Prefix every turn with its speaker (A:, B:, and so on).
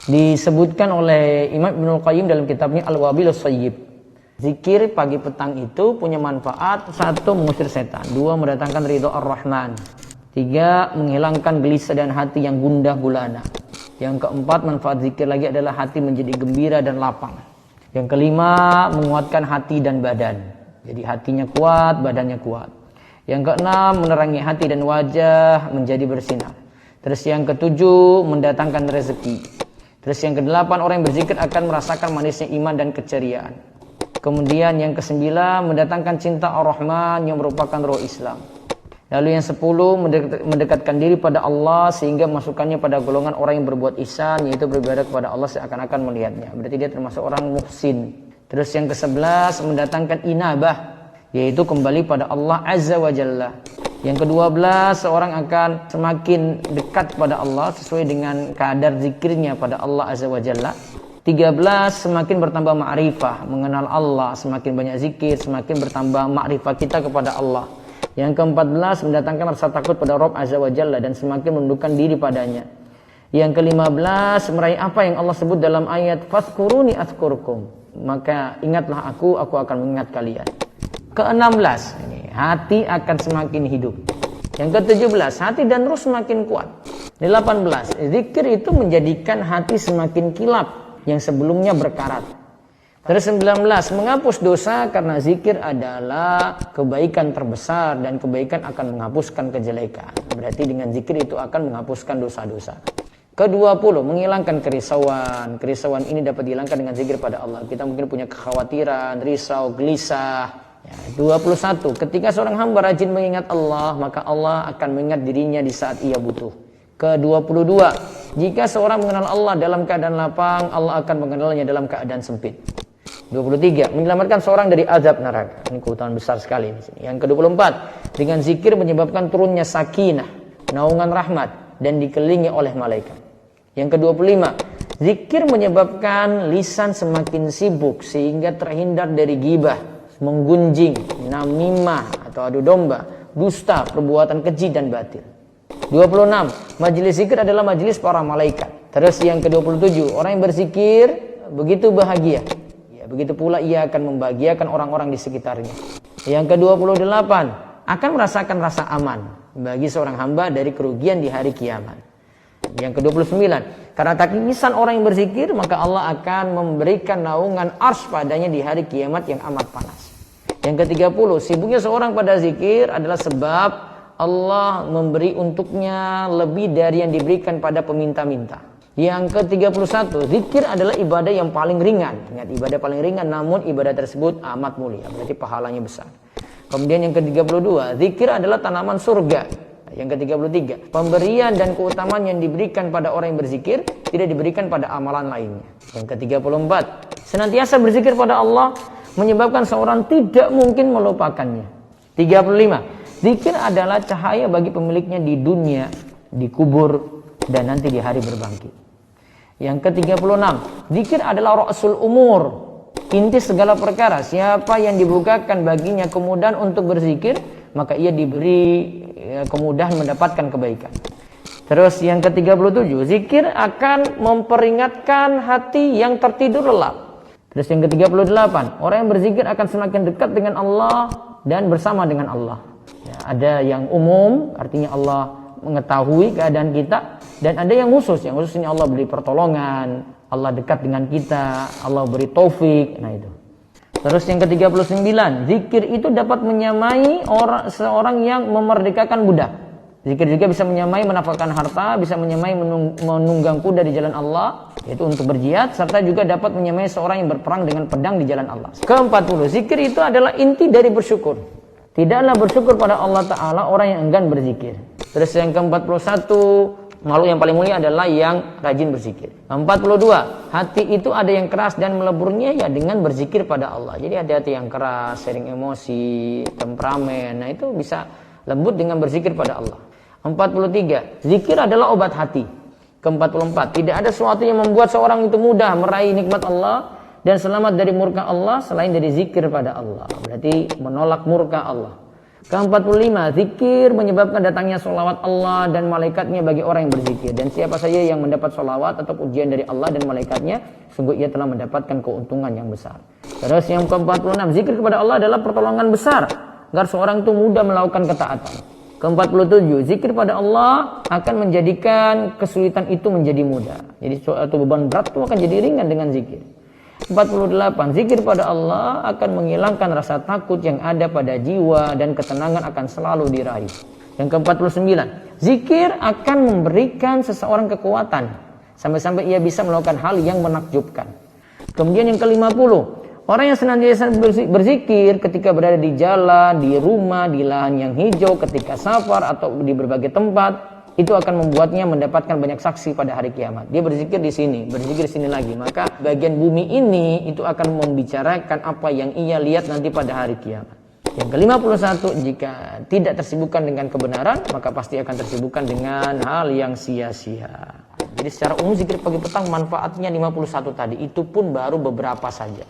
A: Disebutkan oleh Imam Ibnul Qayyim dalam kitabnya Al-Wabilus Shayyib. Zikir pagi petang itu punya manfaat: 1, mengusir setan; 2, mendatangkan ridho Ar-Rahman; 3, menghilangkan gelisah dan hati yang gundah gulana; yang keempat, manfaat zikir lagi adalah hati menjadi gembira dan lapang; yang kelima, menguatkan hati dan badan, jadi hatinya kuat, badannya kuat; yang keenam, menerangi hati dan wajah menjadi bersinar; terus yang ketujuh, mendatangkan rezeki; terus yang kedelapan, orang yang berzikir akan merasakan manisnya iman dan keceriaan. Kemudian yang kesembilan, mendatangkan cinta Ar-Rahman yang merupakan roh Islam. Lalu yang 10, mendekatkan diri pada Allah sehingga masukkannya pada golongan orang yang berbuat ihsan, yaitu beribadah kepada Allah seakan-akan melihatnya. Berarti dia termasuk orang muhsin. Terus yang ke-11, mendatangkan inabah, yaitu kembali pada Allah Azza wa Jalla. Yang ke-12, seorang akan semakin dekat pada Allah sesuai dengan kadar zikirnya pada Allah Azza wa Jalla. 13, semakin bertambah ma'rifah, mengenal Allah, semakin banyak zikir, semakin bertambah ma'rifah kita kepada Allah. Yang ke-14, mendatangkan rasa takut pada Rabb Azza wa Jalla dan semakin menundukkan diri padanya. Yang ke-15, meraih apa yang Allah sebut dalam ayat fadhkuruni adzkurkum, maka ingatlah aku akan mengingat kalian. Ke-16, hati akan semakin hidup. Yang ke-17, hati dan roh semakin kuat. 18, zikir itu menjadikan hati semakin kilap yang sebelumnya berkarat. Terus 19, menghapus dosa karena zikir adalah kebaikan terbesar dan kebaikan akan menghapuskan kejelekan. Berarti dengan zikir itu akan menghapuskan dosa-dosa. Ke-20, menghilangkan kerisauan. Kerisauan ini dapat dihilangkan dengan zikir pada Allah. Kita mungkin punya kekhawatiran, risau, gelisah. 21, ketika seorang hamba rajin mengingat Allah, maka Allah akan mengingat dirinya di saat ia butuh. Ke-22, jika seorang mengenal Allah dalam keadaan lapang, Allah akan mengenalnya dalam keadaan sempit. 23, menyelamatkan seorang dari azab neraka. Ini keutamaan besar sekali di sini. Yang ke-24, dengan zikir menyebabkan turunnya sakinah, naungan rahmat, dan dikelilingi oleh malaikat. Yang ke-25, zikir menyebabkan lisan semakin sibuk sehingga terhindar dari ghibah, menggunjing, namimah atau adu domba, dusta, perbuatan keji dan batil. 26, majelis zikir adalah majelis para malaikat. Terus yang ke-27, orang yang berzikir begitu bahagia, ya, begitu pula ia akan membahagiakan orang-orang di sekitarnya. Yang ke-28, akan merasakan rasa aman bagi seorang hamba dari kerugian di hari kiamat. Yang ke-29, karena tangisan orang yang berzikir, maka Allah akan memberikan naungan arsy padanya di hari kiamat yang amat panas. Yang ke-30, sibuknya seorang pada zikir adalah sebab Allah memberi untuknya lebih dari yang diberikan pada peminta-minta. Yang ke-31, zikir adalah ibadah yang paling ringan. Ingat, ibadah paling ringan, namun ibadah tersebut amat mulia, berarti pahalanya besar. Kemudian yang ke-32, zikir adalah tanaman surga. Yang ke-33, pemberian dan keutamaan yang diberikan pada orang yang berzikir tidak diberikan pada amalan lainnya. Yang ke-34, senantiasa berzikir pada Allah menyebabkan seorang tidak mungkin melupakannya. 35, zikir adalah cahaya bagi pemiliknya di dunia, di kubur, dan nanti di hari berbangkit. Yang ke-36, zikir adalah ra'sul umur, inti segala perkara. Siapa yang dibukakan baginya kemudahan untuk berzikir, maka ia diberi kemudahan mendapatkan kebaikan. Terus yang ke-37, zikir akan memperingatkan hati yang tertidur lelap. Terus yang ke-38, orang yang berzikir akan semakin dekat dengan Allah dan bersama dengan Allah. Ya, ada yang umum, artinya Allah mengetahui keadaan kita, dan ada yang khusus. Yang khusus ini Allah beri pertolongan, Allah dekat dengan kita, Allah beri taufik. Nah itu. Terus yang ke-39, zikir itu dapat menyamai seorang yang memerdekakan budak. Zikir juga bisa menyamai menafkahkan harta, bisa menyamai menunggang kuda di jalan Allah, yaitu untuk berjihad, serta juga dapat menyamai seorang yang berperang dengan pedang di jalan Allah. Ke-40, zikir itu adalah inti dari bersyukur. Tidaklah bersyukur pada Allah Ta'ala orang yang enggan berzikir. Terus yang ke-41, makhluk yang paling mulia adalah yang rajin berzikir. 42, hati itu ada yang keras dan meleburnya ya dengan berzikir pada Allah. Jadi ada hati yang keras, sering emosi, temperamen. Nah itu bisa lembut dengan berzikir pada Allah. 43, zikir adalah obat hati. Ke-44, tidak ada sesuatu yang membuat seorang itu mudah meraih nikmat Allah dan selamat dari murka Allah selain dari zikir pada Allah. Berarti menolak murka Allah. Ke-45, zikir menyebabkan datangnya sholawat Allah dan malaikatnya bagi orang yang berzikir. Dan siapa saja yang mendapat sholawat atau pujian dari Allah dan malaikatnya, sungguh ia telah mendapatkan keuntungan yang besar. Terus yang ke-46, zikir kepada Allah adalah pertolongan besar agar seorang itu mudah melakukan ketaatan. Ke-47, zikir pada Allah akan menjadikan kesulitan itu menjadi mudah. Jadi suatu beban berat itu akan jadi ringan dengan zikir. 48, zikir pada Allah akan menghilangkan rasa takut yang ada pada jiwa dan ketenangan akan selalu diraih. Yang ke-49, zikir akan memberikan seseorang kekuatan sampai-sampai ia bisa melakukan hal yang menakjubkan. Kemudian yang ke-50, orang yang senantiasa berzikir ketika berada di jalan, di rumah, di lahan yang hijau, ketika safar atau di berbagai tempat, itu akan membuatnya mendapatkan banyak saksi pada hari kiamat. Dia berzikir di sini, berzikir di sini lagi. Maka bagian bumi ini itu akan membicarakan apa yang ia lihat nanti pada hari kiamat. Yang ke-51, jika tidak tersibukkan dengan kebenaran, maka pasti akan tersibukkan dengan hal yang sia-sia. Jadi secara umum zikir pagi petang manfaatnya 51 tadi. Itu pun baru beberapa saja.